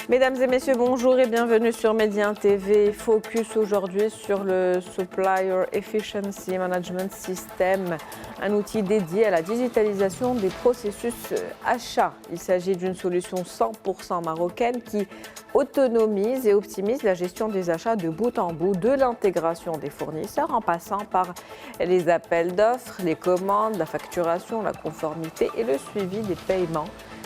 Mesdames et messieurs, bonjour et bienvenue sur Médien TV. Focus aujourd'hui sur le Supplier Efficiency Management System, un outil dédié à la digitalisation des processus achats. Il s'agit d'une solution 100% marocaine qui autonomise et optimise la gestion des achats de bout en bout, de l'intégration des fournisseurs en passant par les appels d'offres, les commandes, la facturation, la conformité et le suivi des paiements.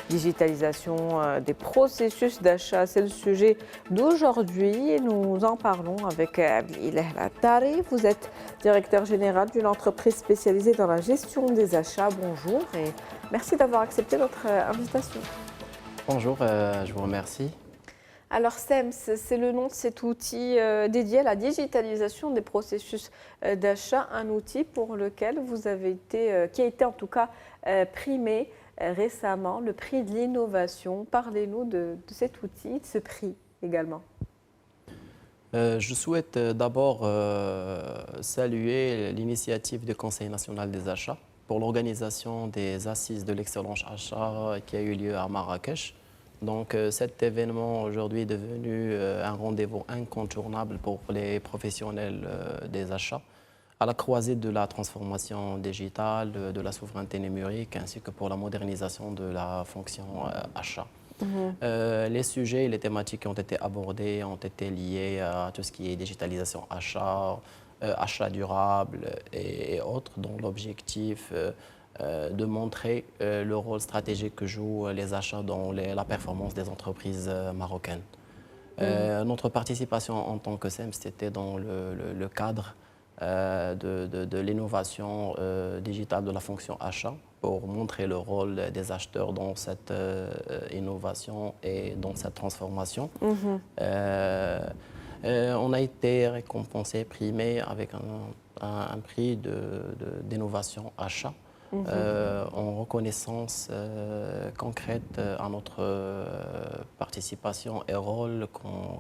Digitalisation des processus d'achat, c'est le sujet d'aujourd'hui et nous en parlons avec Abdelillah Attari. Vous êtes directeur général d'une entreprise spécialisée dans la gestion des achats. Bonjour et merci d'avoir accepté notre invitation. Bonjour, je vous remercie. Alors SEMS, c'est le nom de cet outil dédié à la digitalisation des processus d'achat, un outil pour lequel vous avez été, qui a été en tout cas primé récemment, le prix de l'innovation. Parlez-nous de cet outil, de ce prix également. Je souhaite d'abord saluer l'initiative du Conseil national des achats pour l'organisation des assises de l'excellence achat qui a eu lieu à Marrakech. Donc cet événement aujourd'hui est devenu un rendez-vous incontournable pour les professionnels des achats, à la croisée de la transformation digitale, de la souveraineté numérique, ainsi que pour la modernisation de la fonction achat. Les sujets et les thématiques qui ont été abordés ont été liés à tout ce qui est digitalisation achat, achat durable et autres, dont l'objectif de montrer le rôle stratégique que jouent les achats dans la performance des entreprises marocaines. Notre participation en tant que SEMS, c'était dans le cadre de l'innovation digitale de la fonction achat pour montrer le rôle des acheteurs dans cette innovation et dans cette transformation. On a été récompensé, primé avec un prix d'innovation achat. En reconnaissance concrète à notre participation et rôle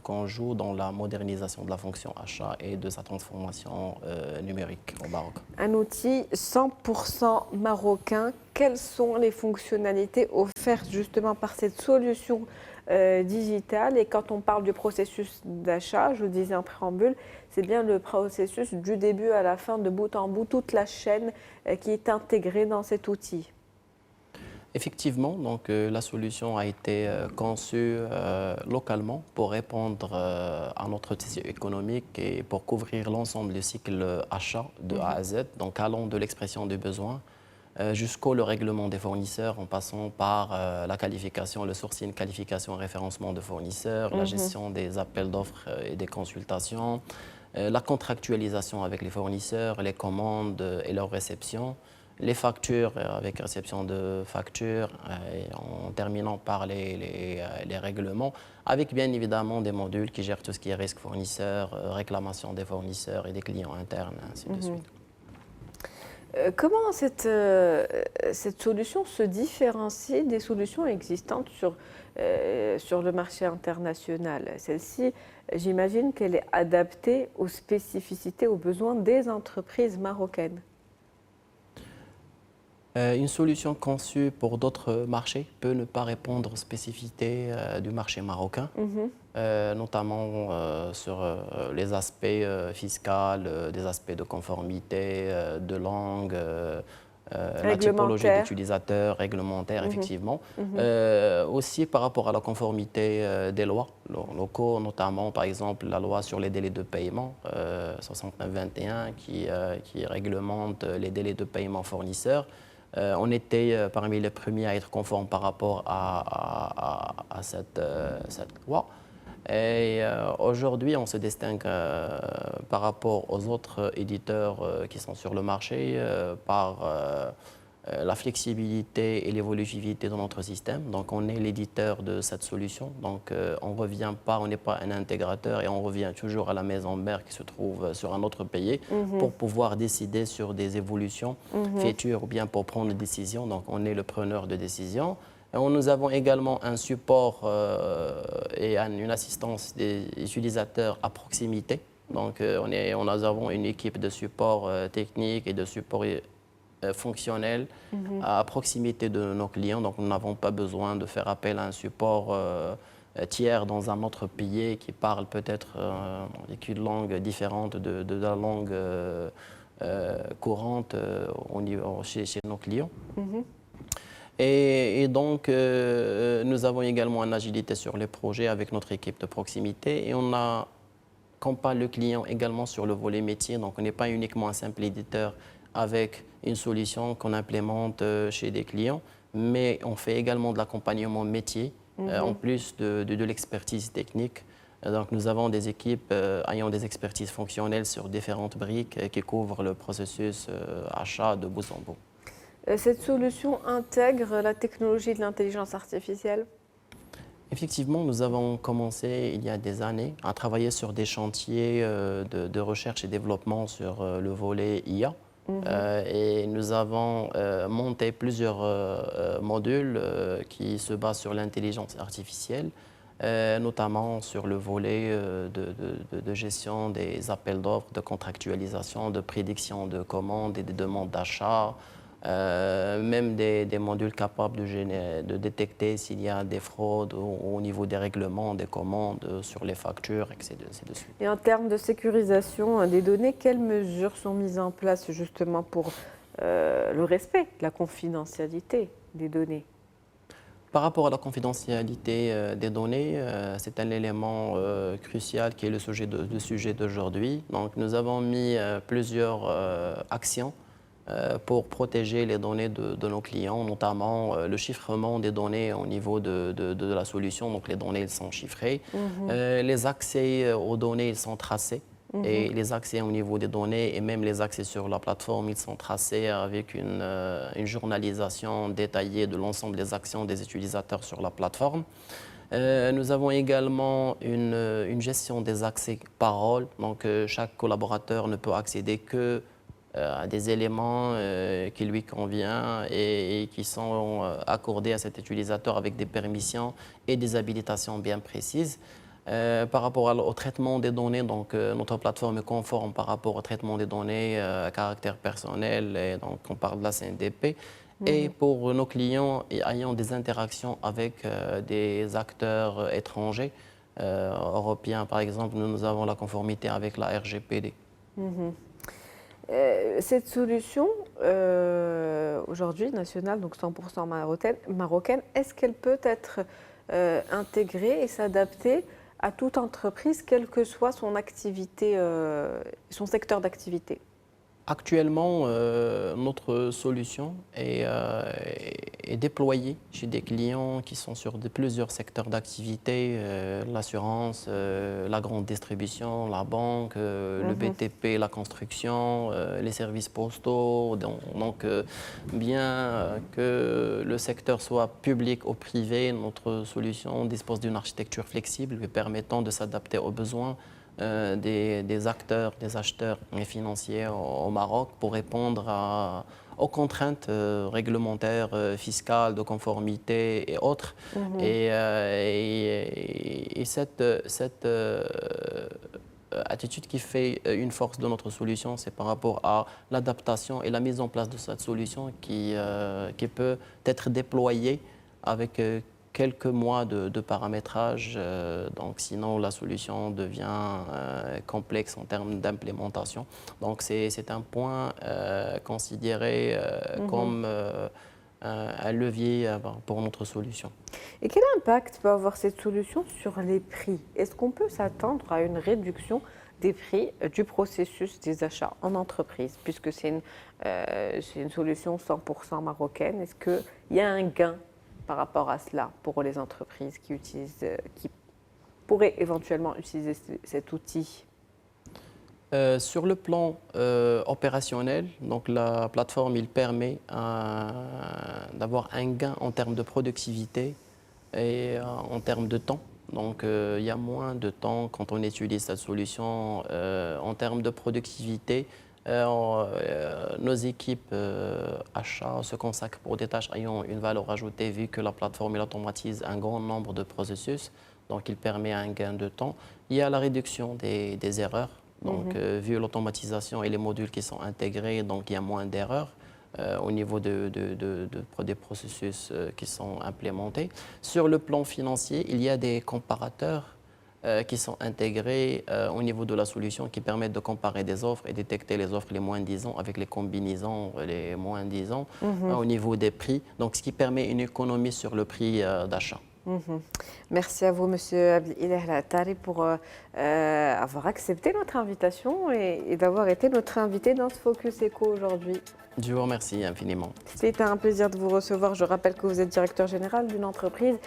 qu'on joue dans la modernisation de la fonction achat et de sa transformation numérique au Maroc. Un outil 100% marocain. Quelles sont les fonctionnalités offertes justement par cette solution digitale? Et quand on parle du processus d'achat, je vous disais en préambule, c'est bien le processus du début à la fin, de bout en bout, toute la chaîne qui est intégrée dans cet outil. Effectivement, donc, la solution a été conçue localement pour répondre à notre tissu économique et pour couvrir l'ensemble du cycle achat de A à Z, donc allant de l'expression des besoins jusqu'au règlement des fournisseurs en passant par la qualification, le sourcing, qualification et référencement de fournisseurs, la gestion des appels d'offres et des consultations, la contractualisation avec les fournisseurs, les commandes et leur réception, les factures avec réception de factures et en terminant par les règlements, avec bien évidemment des modules qui gèrent tout ce qui est risque fournisseur, réclamation des fournisseurs et des clients internes, ainsi de suite. Comment cette solution se différencie des solutions existantes sur le marché international? Celle-ci, j'imagine qu'elle est adaptée aux spécificités, aux besoins des entreprises marocaines. Une solution conçue pour d'autres marchés peut ne pas répondre aux spécificités du marché marocain, notamment sur les aspects fiscaux, des aspects de conformité, de langue, la typologie d'utilisateurs, réglementaire, effectivement. Aussi par rapport à la conformité des lois locaux, notamment par exemple la loi sur les délais de paiement 69-21 qui réglemente les délais de paiement fournisseurs. On était parmi les premiers à être conformes par rapport à cette loi. Et aujourd'hui, on se distingue par rapport aux autres éditeurs qui sont sur le marché par la flexibilité et l'évolutivité de notre système. Donc, on est l'éditeur de cette solution. Donc, on ne revient pas, on n'est pas un intégrateur et on revient toujours à la maison mère qui se trouve sur un autre pays pour pouvoir décider sur des évolutions futures ou bien pour prendre des décisions. Donc, on est le preneur de décision. Et nous avons également un support et une assistance des utilisateurs à proximité. Donc, nous avons une équipe de support technique et de support fonctionnel à proximité de nos clients. Donc, nous n'avons pas besoin de faire appel à un support tiers dans un autre pays qui parle peut-être avec une langue différente de la langue courante chez nos clients. Et donc, nous avons également une agilité sur les projets avec notre équipe de proximité et on accompagne le client également sur le volet métier. Donc, on n'est pas uniquement un simple éditeur avec une solution qu'on implémente chez des clients, mais on fait également de l'accompagnement métier en plus de l'expertise technique. Donc, nous avons des équipes ayant des expertises fonctionnelles sur différentes briques qui couvrent le processus achat de bout en bout. Cette solution intègre la technologie de l'intelligence artificielle? Effectivement, nous avons commencé il y a des années à travailler sur des chantiers de recherche et développement sur le volet IA. Et nous avons monté plusieurs modules qui se basent sur l'intelligence artificielle, notamment sur le volet de gestion des appels d'offres, de contractualisation, de prédiction de commandes et de demandes d'achat. Même des modules capables de détecter s'il y a des fraudes au niveau des règlements, des commandes sur les factures, etc. Et en termes de sécurisation des données, quelles mesures sont mises en place justement pour le respect de la confidentialité des données? Par rapport à la confidentialité des données, c'est un élément crucial qui est le sujet d'aujourd'hui. Donc, nous avons mis plusieurs actions pour protéger les données de nos clients, notamment le chiffrement des données au niveau de la solution. Donc, les données elles sont chiffrées. Les accès aux données ils sont tracés. Et les accès au niveau des données et même les accès sur la plateforme, ils sont tracés avec une journalisation détaillée de l'ensemble des actions des utilisateurs sur la plateforme. Nous avons également une gestion des accès paroles. Donc, chaque collaborateur ne peut accéder que à des éléments qui lui conviennent et qui sont accordés à cet utilisateur avec des permissions et des habilitations bien précises. Par rapport au traitement des données, donc notre plateforme est conforme par rapport au traitement des données à caractère personnel, et donc on parle de la CNDP. Et pour nos clients ayant des interactions avec des acteurs étrangers, européens par exemple, nous avons la conformité avec la RGPD. Cette solution, aujourd'hui nationale, donc 100% marocaine, est-ce qu'elle peut être intégrée et s'adapter à toute entreprise, quelle que soit son activité, son secteur d'activité? Actuellement, notre solution est déployée chez des clients qui sont sur plusieurs secteurs d'activité, l'assurance, la grande distribution, la banque, le BTP, la construction, les services postaux. Donc, bien que le secteur soit public ou privé, notre solution dispose d'une architecture flexible lui permettant de s'adapter aux besoins des acteurs, des acheteurs financiers au Maroc pour répondre aux contraintes réglementaires, fiscales, de conformité et autres. Et cette attitude qui fait une force de notre solution, c'est par rapport à l'adaptation et la mise en place de cette solution qui peut être déployée avec quelques mois de paramétrage, donc sinon la solution devient complexe en termes d'implémentation. Donc c'est un point considéré comme un levier pour notre solution. Et quel impact peut avoir cette solution sur les prix? Est-ce qu'on peut s'attendre à une réduction des prix du processus des achats en entreprise, puisque c'est une solution 100% marocaine? Est-ce qu'il y a un gain par rapport à cela pour les entreprises qui pourraient éventuellement utiliser cet outil? Sur le plan opérationnel, donc la plateforme il permet d'avoir un gain en termes de productivité et en termes de temps. Donc il y a moins de temps quand on utilise cette solution. En termes de productivité, nos équipes achats se consacrent pour des tâches ayant une valeur ajoutée vu que la plateforme automatise un grand nombre de processus, donc il permet un gain de temps. Il y a la réduction des erreurs, donc vu l'automatisation et les modules qui sont intégrés, donc il y a moins d'erreurs. au niveau des processus qui sont implémentés. Sur le plan financier, il y a des comparateurs qui sont intégrés au niveau de la solution qui permettent de comparer des offres et détecter les offres les moins disants avec les combinaisons les moins disants au niveau des prix. Donc, ce qui permet une économie sur le prix d'achat. Merci à vous, Monsieur Abdelillah Al-Attari, pour avoir accepté notre invitation et d'avoir été notre invité dans ce Focus Eco aujourd'hui. Je vous remercie infiniment. C'est un plaisir de vous recevoir. Je rappelle que vous êtes directeur général d'une entreprise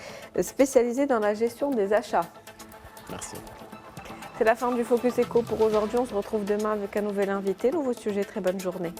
spécialisée dans la gestion des achats. Merci. C'est la fin du Focus Eco pour aujourd'hui. On se retrouve demain avec un nouvel invité, nouveau sujet. Très bonne journée.